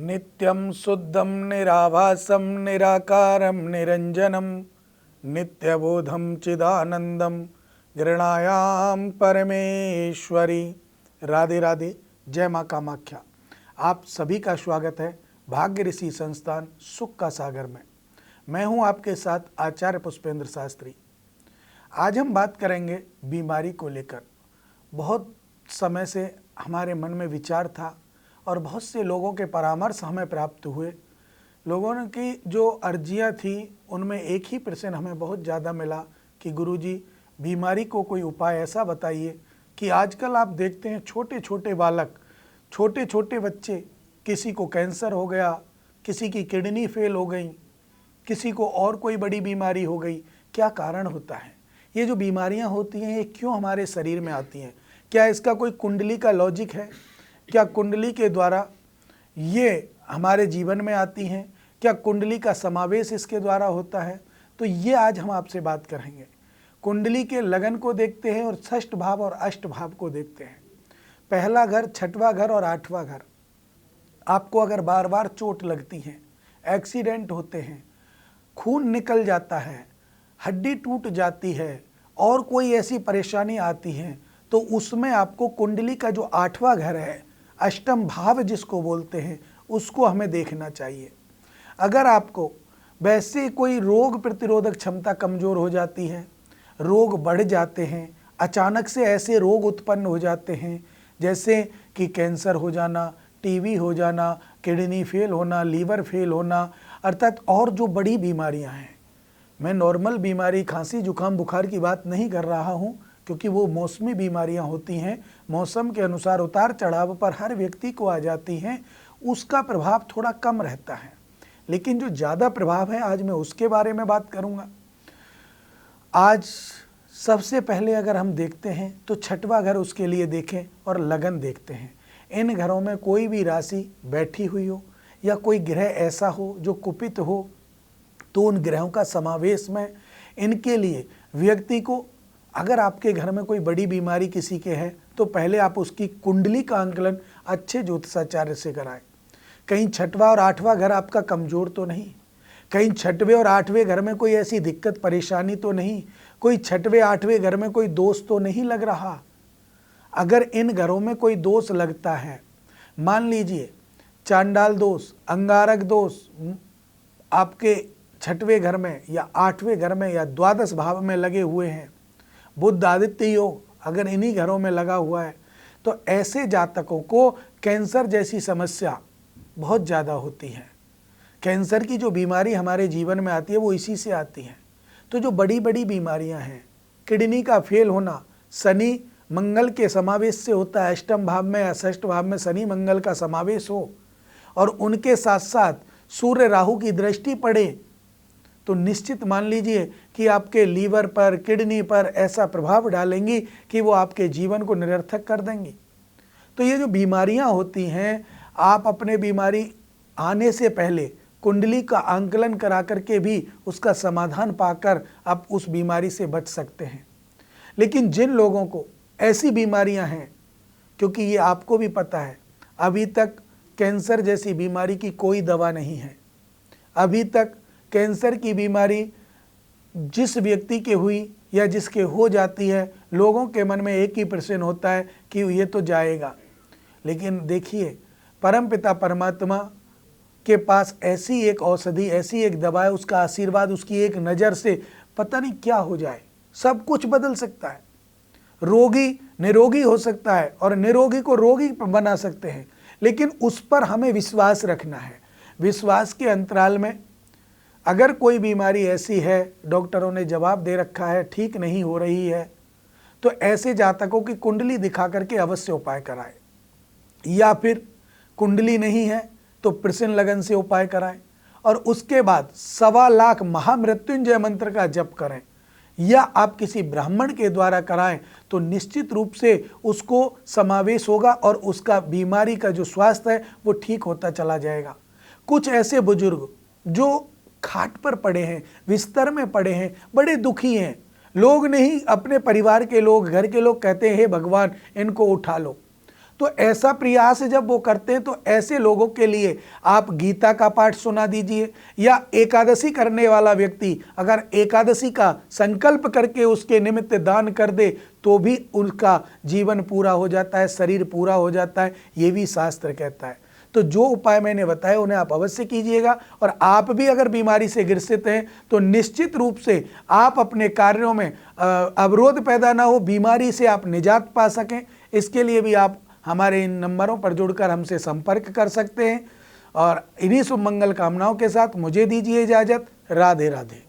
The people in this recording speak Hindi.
नित्यं शुद्धं निराभासं निराकारं निरंजनं नित्यबोधं चिदानंदम गृणायाम परमेश्वरी। राधे राधे। जय माँ कामाख्या। आप सभी का स्वागत है भाग्य ऋषि संस्थान सुख का सागर में। मैं हूं आपके साथ आचार्य पुष्पेंद्र शास्त्री। आज हम बात करेंगे बीमारी को लेकर। बहुत समय से हमारे मन में विचार था और बहुत से लोगों के परामर्श हमें प्राप्त हुए। लोगों की जो अर्जियां थी उनमें एक ही प्रश्न हमें बहुत ज़्यादा मिला कि गुरुजी बीमारी को कोई उपाय ऐसा बताइए कि आजकल आप देखते हैं छोटे छोटे बालक, छोटे छोटे बच्चे, किसी को कैंसर हो गया, किसी की किडनी फेल हो गई, किसी को और कोई बड़ी बीमारी हो गई। क्या कारण होता है? ये जो बीमारियां होती हैं ये क्यों हमारे शरीर में आती हैं? क्या इसका कोई कुंडली का लॉजिक है? क्या कुंडली के द्वारा ये हमारे जीवन में आती हैं? क्या कुंडली का समावेश इसके द्वारा होता है? तो ये आज हम आपसे बात करेंगे। कुंडली के लगन को देखते हैं और षष्ठ भाव और अष्ट भाव को देखते हैं। पहला घर, छठवां घर और आठवां घर। आपको अगर बार बार चोट लगती है, एक्सीडेंट होते हैं, खून निकल जाता है, हड्डी टूट जाती है और कोई ऐसी परेशानी आती है, तो उसमें आपको कुंडली का जो आठवां घर है, अष्टम भाव जिसको बोलते हैं, उसको हमें देखना चाहिए। अगर आपको वैसे कोई रोग प्रतिरोधक क्षमता कमज़ोर हो जाती है, रोग बढ़ जाते हैं, अचानक से ऐसे रोग उत्पन्न हो जाते हैं जैसे कि कैंसर हो जाना, टीबी हो जाना, किडनी फेल होना, लीवर फेल होना, अर्थात और जो बड़ी बीमारियां हैं। मैं नॉर्मल बीमारी, खांसी जुकाम बुखार की बात नहीं कर रहा हूं, क्योंकि वो मौसमी बीमारियां होती हैं, मौसम के अनुसार उतार चढ़ाव पर हर व्यक्ति को आ जाती हैं, उसका प्रभाव थोड़ा कम रहता है। लेकिन जो ज़्यादा प्रभाव है, आज मैं उसके बारे में बात करूंगा। आज सबसे पहले अगर हम देखते हैं तो छठवां घर उसके लिए देखें और लगन देखते हैं। इन घरों में कोई भी राशि बैठी हुई हो या कोई ग्रह ऐसा हो जो कुपित हो, तो उन ग्रहों का समावेश में इनके लिए व्यक्ति को, अगर आपके घर में कोई बड़ी बीमारी किसी के है तो पहले आप उसकी कुंडली का आंकलन अच्छे ज्योतिषाचार्य से कराएं। कहीं छठवां और आठवां घर आपका कमज़ोर तो नहीं, कहीं छठवें और आठवें घर में कोई ऐसी दिक्कत परेशानी तो नहीं, कोई छठवें आठवें घर में कोई दोष तो नहीं लग रहा। अगर इन घरों में कोई दोष लगता है, मान लीजिए चांडाल दोष, अंगारक दोष आपके छठवें घर में या आठवें घर में या द्वादश भाव में लगे हुए हैं, बुध आदित्य योग अगर इन्हीं घरों में लगा हुआ है, तो ऐसे जातकों को कैंसर जैसी समस्या बहुत ज़्यादा होती है। कैंसर की जो बीमारी हमारे जीवन में आती है वो इसी से आती है। तो जो बड़ी बड़ी बीमारियां हैं, किडनी का फेल होना शनि मंगल के समावेश से होता है। अष्टम भाव में या षष्ठ भाव में शनि मंगल का समावेश हो और उनके साथ साथ सूर्य राहु की दृष्टि पड़े, तो निश्चित मान लीजिए कि आपके लीवर पर, किडनी पर ऐसा प्रभाव डालेंगी कि वो आपके जीवन को निरर्थक कर देंगी। तो ये जो बीमारियां होती हैं, आप अपने बीमारी आने से पहले कुंडली का आंकलन करा करके भी उसका समाधान पाकर आप उस बीमारी से बच सकते हैं। लेकिन जिन लोगों को ऐसी बीमारियां हैं, क्योंकि ये आपको भी पता है, अभी तक कैंसर जैसी बीमारी की कोई दवा नहीं है। अभी तक कैंसर की बीमारी जिस व्यक्ति के हुई या जिसके हो जाती है, लोगों के मन में एक ही प्रश्न होता है कि ये तो जाएगा। लेकिन देखिए, परमपिता परमात्मा के पास ऐसी एक औषधि, ऐसी एक दवा है, उसका आशीर्वाद, उसकी एक नज़र से पता नहीं क्या हो जाए, सब कुछ बदल सकता है। रोगी निरोगी हो सकता है और निरोगी को रोगी बना सकते हैं, लेकिन उस पर हमें विश्वास रखना है। विश्वास के अंतराल में अगर कोई बीमारी ऐसी है, डॉक्टरों ने जवाब दे रखा है, ठीक नहीं हो रही है, तो ऐसे जातकों की कुंडली दिखा करके अवश्य उपाय कराएं। या फिर कुंडली नहीं है तो प्रश्न लगन से उपाय कराएं और उसके बाद 1.25 लाख महामृत्युंजय मंत्र का जप करें, या आप किसी ब्राह्मण के द्वारा कराएं, तो निश्चित रूप से उसको समावेश होगा और उसका बीमारी का जो स्वास्थ्य है वो ठीक होता चला जाएगा। कुछ ऐसे बुजुर्ग जो खाट पर पड़े हैं, बिस्तर में पड़े हैं, बड़े दुखी हैं, लोग नहीं, अपने परिवार के लोग, घर के लोग कहते हैं हे भगवान इनको उठा लो, तो ऐसा प्रयास जब वो करते हैं तो ऐसे लोगों के लिए आप गीता का पाठ सुना दीजिए, या एकादशी करने वाला व्यक्ति अगर एकादशी का संकल्प करके उसके निमित्त दान कर दे तो भी उनका जीवन पूरा हो जाता है, शरीर पूरा हो जाता है, ये भी शास्त्र कहता है। तो जो उपाय मैंने बताए उन्हें आप अवश्य कीजिएगा। और आप भी अगर बीमारी से ग्रसित हैं तो निश्चित रूप से आप अपने कार्यों में अवरोध पैदा ना हो, बीमारी से आप निजात पा सकें, इसके लिए भी आप हमारे इन नंबरों पर जुड़कर हमसे संपर्क कर सकते हैं। और इन्हीं शुभ मंगल कामनाओं के साथ मुझे दीजिए इजाज़त। राधे राधे।